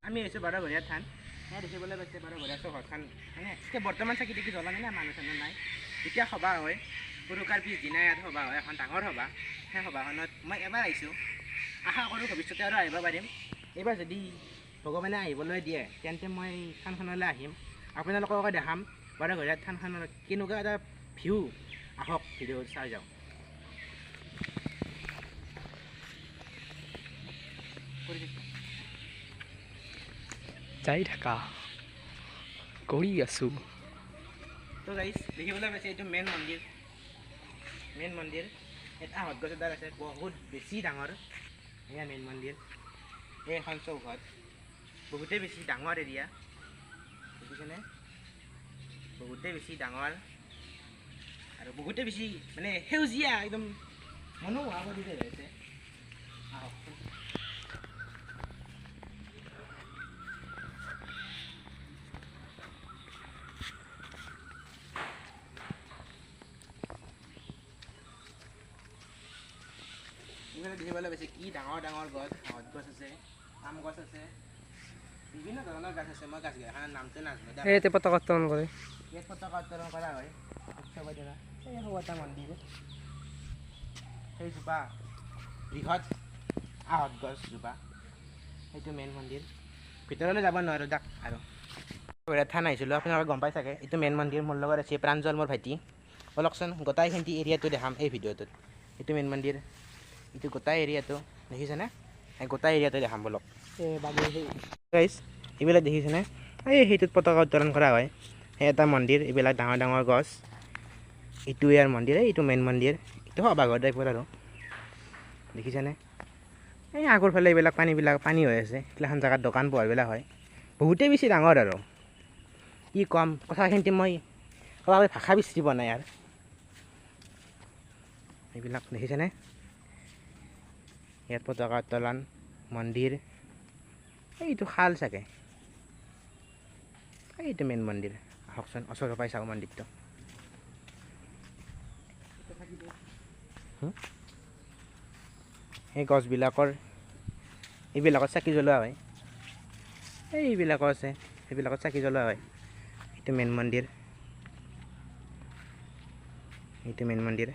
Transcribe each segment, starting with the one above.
আমি আহিছোঁ বাৰঘৰীয়া থান। মই দেখিবলৈ পাইছে বাৰঘৰীয়া চহৰখন মানে এতিয়া বৰ্তমান চাকি দেখি জ্বলা মানে মানুহ চানুহ নাই। এতিয়া সভা হয়, উৰুকাৰ পিছদিনা ইয়াত সভা হয়, এখন ডাঙৰ সভা। সেই সভাখনত মই এবাৰ আহিছোঁ, আশা কৰোঁ ভৱিষ্যতে আৰু আহিব পাৰিম। এইবাৰ যদি ভগৱানে আহিবলৈ দিয়ে তেন্তে মই থানখনলৈ আহিম, আপোনালোককো দেখাম বাৰঘৰীয়া থানখনৰ কেনেকুৱা এটা ভিউ। আহক ভিডিঅ' চাই যাওঁ। যাই থাকা কৰি আছোঁ। তো গাইছ দেখিবলৈ পাইছে এইটো মেইন মন্দিৰ। ইয়াত আহঁত গছ এডাল আছে, বহুত বেছি ডাঙৰ। এয়া মেইন মন্দিৰ। এইখন চৌহদ বহুতেই বেছি ডাঙৰ এৰিয়া, দেখিছেনে? বহুতেই বেছি ডাঙৰ আৰু বহুতেই বেছি মানে সেউজীয়া, একদম মনোমোহা কৰি আছে। আহক দেখিবলৈ পাইছে কি ডাঙৰ ডাঙৰ গছ, আহঁত গছ আছে, আম গছ আছে, বিভিন্ন ধৰণৰ গাছ আছে। মই গাছকেইটাৰ নামটো নাজানো। ইয়াতে পতাকা উত্তোলন কৰে। ইয়াত পতাকা উত্তোলন কৰা হয় উৎসৱৰ দিনা। এই সৰু এটা মন্দিৰ, সেইজোপা বৃহৎ আহঁত গছজোপা, সেইটো মেইন মন্দিৰ। ভিতৰলৈ যাব নোৱাৰোঁ দাক। আৰু থান আহিছিলোঁ, আপোনালোকে গম পাই চাগে। এইটো মেইন মন্দিৰ। মোৰ লগত আছে প্ৰাঞ্জল, মোৰ ভাইটি। বলকচোন গোটাইখিনি এৰিয়াটো দেখাম এই ভিডিঅ'টোত। এইটো মেইন মন্দিৰ, এইটো গোটাই এৰিয়াটো দেখিছেনে? এই গোটাই এৰিয়াটো দেখাম বলক। গাইছ এইবিলাক দেখিছেনে? এই সেইটোত পতাকা উত্তোলন কৰা হয়। সেই এটা মন্দিৰ, এইবিলাক ডাঙৰ ডাঙৰ গছ, এইটো ইয়াৰ মন্দিৰ। এইটো মেইন মন্দিৰ, এইটো সভাঘৰ টাইপৰ আৰু দেখিছেনে? এই আগৰ ফালে এইবিলাক পানী হৈ আছে। এইগিলাখান জেগাত দোকান পোহাৰবিলাক হয়। বহুতেই বেছি ডাঙৰ আৰু কি ক'ম, কথাখিনি মই ক'বলৈ ভাষা বিচাৰি পোৱা নাই। আৰু এইবিলাক দেখিছেনে? ইয়াত পতাকা উত্তোলন, মন্দিৰ, এইটো খাল চাগে, এইটো মেইন মন্দিৰ। আহকচোন ওচৰৰ পৰাই চাওঁ মন্দিৰটো। সেই গছবিলাকৰ এইবিলাকত চাকি জ্বলোৱা হয়। এইবিলাকো আছে, সেইবিলাকত চাকি জ্বলোৱা হয়। এইটো মেইন মন্দিৰ, এইটো মেইন মন্দিৰ।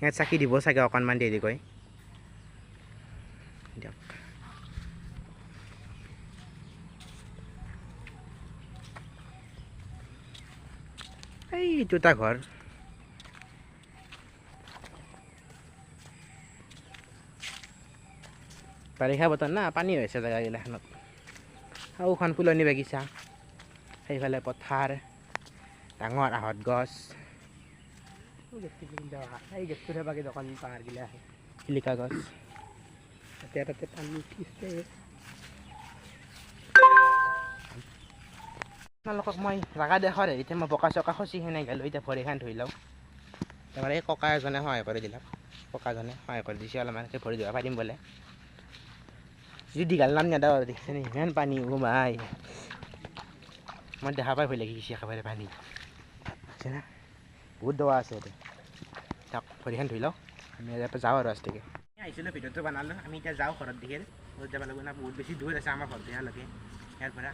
ইয়াত চাকি দিব চাগে অকণমান দেৰিকৈ। দিয়ক। এইটো এটা ঘৰ, বাৰিষা বতৰ না, পানী হৈছে জেগাগিলাখনত। সৌখন ফুলনি বাগিচা, সেইফালে পথাৰ, ডাঙৰ আহঁত গছ। এই গেটটোহে বাকী দোকান পাহাৰগিলা আহে, শিলিখা গছ। তাতে পানী উঠিছে। আপোনালোকক মই জাগা দেখাৰ হেৰিতে মই বোকা চকা খচি সেনে গ'লোঁ। এতিয়া ভৰিখন ধুই লওঁ। তাৰমানে এই ককা এজনে সহায় কৰি দিলাক, ককাজনে সহায় কৰি দিছে অলপমানকৈ ভৰি ধুব পাৰিম বোলে। যদি দীঘল নাম নেদাওঁ আৰু দেখিছে নি ইমান পানী মাই। মই দেখা পাই ভয় লাগি গৈছে একেবাৰে পানী, দেখিছে না? বহুত দবা আছে ইয়াতে। তাক ভৰিখন ধুই লওঁ, আমি ইয়াৰ পৰা যাওঁ আৰু ৰাস্তাকে। আহিছিলোঁ, ভিডিঅ'টো বনালোঁ। আমি এতিয়া যাওঁ ঘৰত দেখিল। ঘৰত যাব লাগিব না, বহুত বেছি দূৰ আছে আমাৰ ঘৰত ইয়ালৈকে। ইয়াৰ পৰা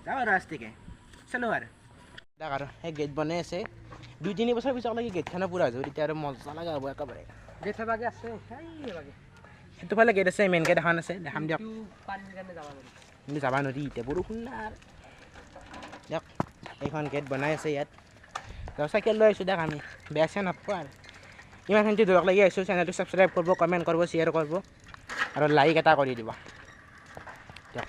যাওঁ আৰু ৰাস্তাকে চলো আৰু তাক। আৰু সেই গেট বনাই আছে, 2-3 বছৰ পিছলৈকে গেটখনো পুৰা হৈ যাব। তেতিয়া আৰু মজা লগা হ'ব একেবাৰে। গেট চাবাগে আছে, সেইটো ফালে গেট আছে, মেইন গেট এখন আছে, দেখাম দিয়ক। কিন্তু যাব নোৱাৰি এতিয়া, বৰষুণ না। দিয়ক, এইখন গেট বনাই আছে ইয়াত। চাইকেল লৈ আহিছোঁ দিয়ক আমি, বেয়া চেয়া নাপাব আৰু। ইমানখিনি দূৰক লাগি আহিছোঁ। চেনেলটো ছাবস্ক্ৰাইব কৰিব, কমেণ্ট কৰিব, শ্বেয়াৰ কৰিব আৰু লাইক এটা কৰি দিব দিয়ক।